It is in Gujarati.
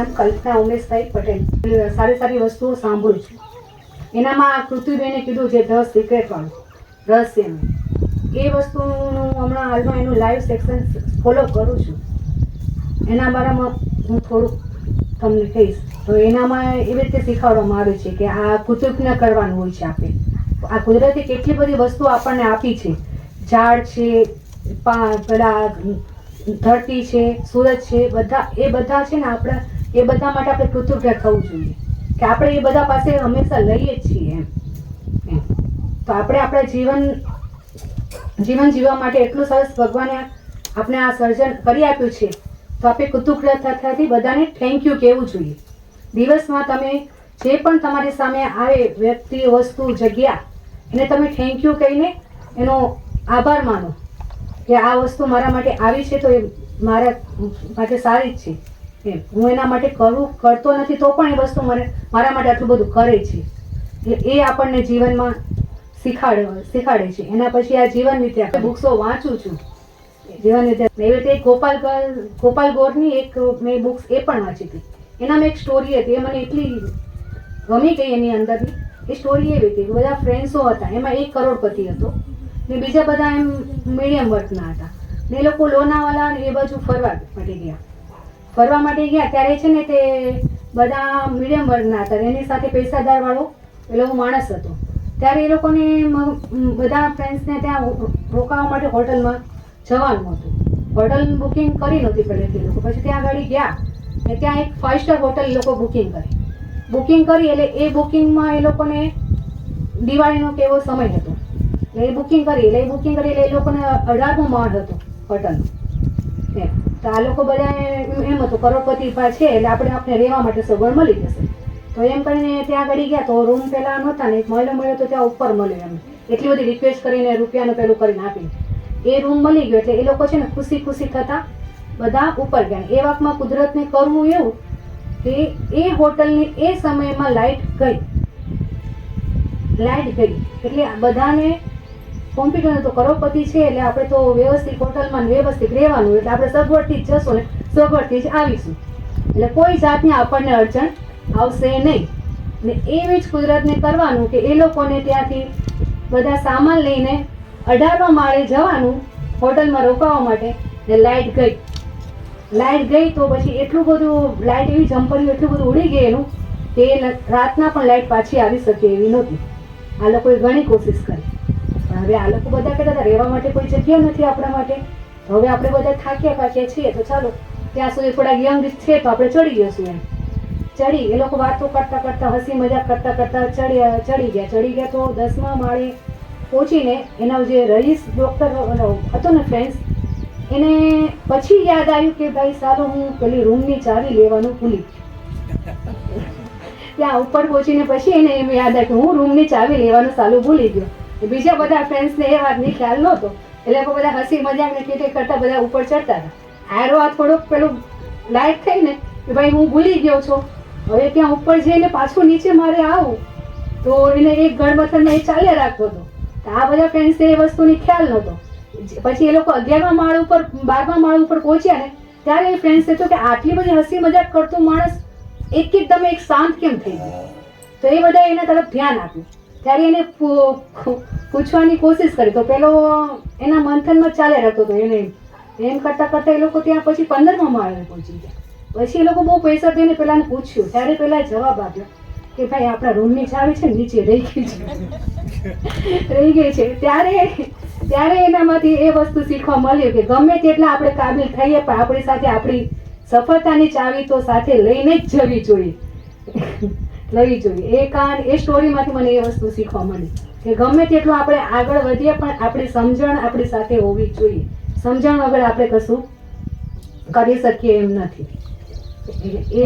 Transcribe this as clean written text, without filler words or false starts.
નામ કલ્પના ઉમેશભાઈ પટેલ. સારી સારી વસ્તુઓ સાંભળું છું. એનામાં પૃથ્વીબેને કીધું છે ધ સિક્રેટ વાળું રહસ્યનું, એ વસ્તુનું હમણાં હાલમાં એનું લાઈવ સેક્શન ફોલો કરું છું. એના બારામાં હું થોડુંક તમને કહીશ. તો એનામાં એવી રીતે શીખવાડવામાં આવે છે કે આ કૃતજ્ઞ કરવાનું હોય છે. આપણે આ કુદરતે કેટલી બધી વસ્તુ આપણને આપી છે. ઝાડ છે, પેલા ધરતી છે, સૂરજ છે, બધા છે ને આપણે એ બધા માટે આપણે કૃતજ્ઞ થવું જોઈએ કે આપણે એ બધા પાસે હંમેશા લઈએ જ છીએ એમ. તો આપણે આપણા જીવન જીવવા માટે એટલું સરસ ભગવાને આપણે આ સર્જન કરી આપ્યું છે. તો આપણે કૃતજ્ઞતાથી બધાને થેન્ક યુ કહેવું જોઈએ. દિવસમાં તમે જે પણ તમારી સામે આવે વ્યક્તિ, વસ્તુ, જગ્યા, એને તમે થેન્ક યુ કહીને એનો આભાર માનો કે આ વસ્તુ મારા માટે આવી છે તો એ મારા માટે સારી જ છે એમ. હું એના માટે કરતો નથી તો પણ એ વસ્તુ મારા માટે આટલું બધું કરે છે. એ આપણને જીવનમાં શીખાડે છે. એના પછી આ જીવન વિદ્યા બુક્સો વાંચું છું. જીવન વિદ્યા એવી રીતે ગોપાલ ગોરની એક મેં બુક્સ એ પણ વાંચી હતી. એનામાં એક સ્ટોરી હતી, એ મને એટલી ગમી ગઈ. એની અંદરની એ સ્ટોરી એવી હતી કે બધા ફ્રેન્ડ્સો હતા, એમાં એક કરોડપતિ હતો ને બીજા બધા એમ મીડિયમ વર્ગના હતા ને. એ લોકો લોનાવાલા ને એ બાજુ ફરવા માટે ગયા ત્યારે છે ને તે બધા મીડિયમ વર્ગના હતા. એની સાથે પૈસાદાર વાળો પેલો માણસ હતો. ત્યારે એ લોકોને બધા ફ્રેન્ડ્સને ત્યાં રોકાવા માટે હોટલમાં જવાનું હતું. હોટલ બુકિંગ કરી નહોતી પહેલેથી એ લોકો. પછી ત્યાં આગળ ગયા ને ત્યાં એક 5 સ્ટાર હોટલ એ લોકો બુકિંગ કરી એટલે એ બુકિંગમાં એ લોકોને દિવાળીનો કેવો સમય હતો એટલે એ બુકિંગ કરી એટલે એ લોકોને 18મો માળ હતો હોટલનો એમ. તો આ લોકો બધા એમ હતું કરોડપતિ છે એટલે આપણે રહેવા માટે સગવડ મળી જશે. તો એમ કરીને ત્યાં આગળ ગયા તો રૂમ પહેલાં નહોતા ને એક મળ્યો તો ત્યાં ઉપર મળ્યો એમ. એટલી બધી રિક્વેસ્ટ કરીને રૂપિયાનું પેલું કરીને આપી એ રૂમ મળી ગયો એટલે એ લોકો છે ને ખુશી થતા બધા ઉપર ગયા. એ વખતમાં કુદરતને કરવું એવું કે એ હોટલની એ સમયમાં લાઇટ ગઈ એટલે બધાને કોમ્પ્યુટર તો કરોડપતિ છે એટલે આપણે તો વ્યવસ્થિત હોટલમાં વ્યવસ્થિત રહેવાનું એટલે આપણે સગવડથી જ જશું ને સગવડથી જ આવીશું એટલે કોઈ જાતની આપણને અડચણ આવશે નહીં. ને એવી જ કુદરતને કરવાનું કે એ લોકોને ત્યાંથી બધા સામાન લઈને 18મા માળે જવાનું હોટલમાં રોકાવા માટે ને લાઇટ ગઈ તો પછી એટલું બધું લાઇટ એવી જમ્પર્યું એટલું બધું ઉડી ગયેલું કે રાતના પણ લાઇટ પાછી આવી શકે એવી નહોતી. આ લોકોએ ઘણી કોશિશ કરી પણ હવે આ લોકો બધા કહેતા હતા રહેવા માટે કોઈ જગ્યા નથી આપણા માટે. હવે આપણે બધા થાક્યા છીએ તો ચાલો ત્યાં સુધી થોડા યંગ છે તો આપણે ચડી જશું એમ. એ લોકો વાતો કરતા હસી મજાક કરતા ચડી ગયા તો 10મા માળે પહોંચીને એના જે રહીશ ડૉક્ટર હતો ને ફ્રેન્ડ્સ એને પછી યાદ આવ્યું કે ભાઈ સાલો હું પેલી રૂમની ચાવી લેવાનું ભૂલી. ત્યાં ઉપર પહોંચીને પછી એને એમ યાદ આવ્યું કે હું રૂમની ચાવી લેવાનું સાલું ભૂલી ગયો. બીજા બધા ફ્રેન્ડ્સને એ વાતની ખ્યાલ નહોતો એટલે લોકો બધા હસી મજાક ને ટીટી કરતા બધા ઉપર ચડતા હતા. આરો આ થોડુંક પેલું લાઇટ થઈ ને કે ભાઈ હું ભૂલી ગયો છું, હવે ત્યાં ઉપર જઈને પાછું નીચે મારે આવું તો એને એક ગળમથનમાં એ ચાલ્યા રાખતો હતો. આ બધા ફ્રેન્ડ્સને એ વસ્તુની ખ્યાલ નહોતો. પછી એ લોકો 11મા માળ ઉપર 12મા માળ ઉપર પહોંચ્યા ને ત્યારે એ ફ્રેન્ડ્સ કહેતો કે આટલી બધી હસી મજાક કરતો માણસ એકદમ એક શાંત કેમ થઈ ગયો. તો એ બધા એના તરફ ધ્યાન આપ્યું. ત્યારે એને પૂછવાની કોશિશ કરી તો પેલો એના મંથનમાં ચાલે રાખતો હતો. એને એમ કરતા એ લોકો ત્યાં પછી 15મા માળે પહોંચી ગયા. પછી એ લોકો બહુ પૈસા દઈને પેલાને પૂછ્યું ત્યારે પેલા જવાબ આપ્યો કે ભાઈ આપણા રૂમની ચાવી છે નીચે રહી ગઈ છે. ત્યારે એનામાંથી એ વસ્તુ શીખવા મળ્યું કે ગમે તેટલા આપણે કાબિલ થઈએ પણ આપણી સાથે આપણી સફળતાની ચાવી તો સાથે લઈને જ જવી જોઈએ. એ સ્ટોરીમાંથી મને એ વસ્તુ શીખવા મળી કે ગમે તેટલું આપણે આગળ વધીએ પણ આપણી સમજણ આપણી સાથે હોવી જોઈએ. સમજણ વગર આપણે કશું કરી શકીએ એમ નથી. એ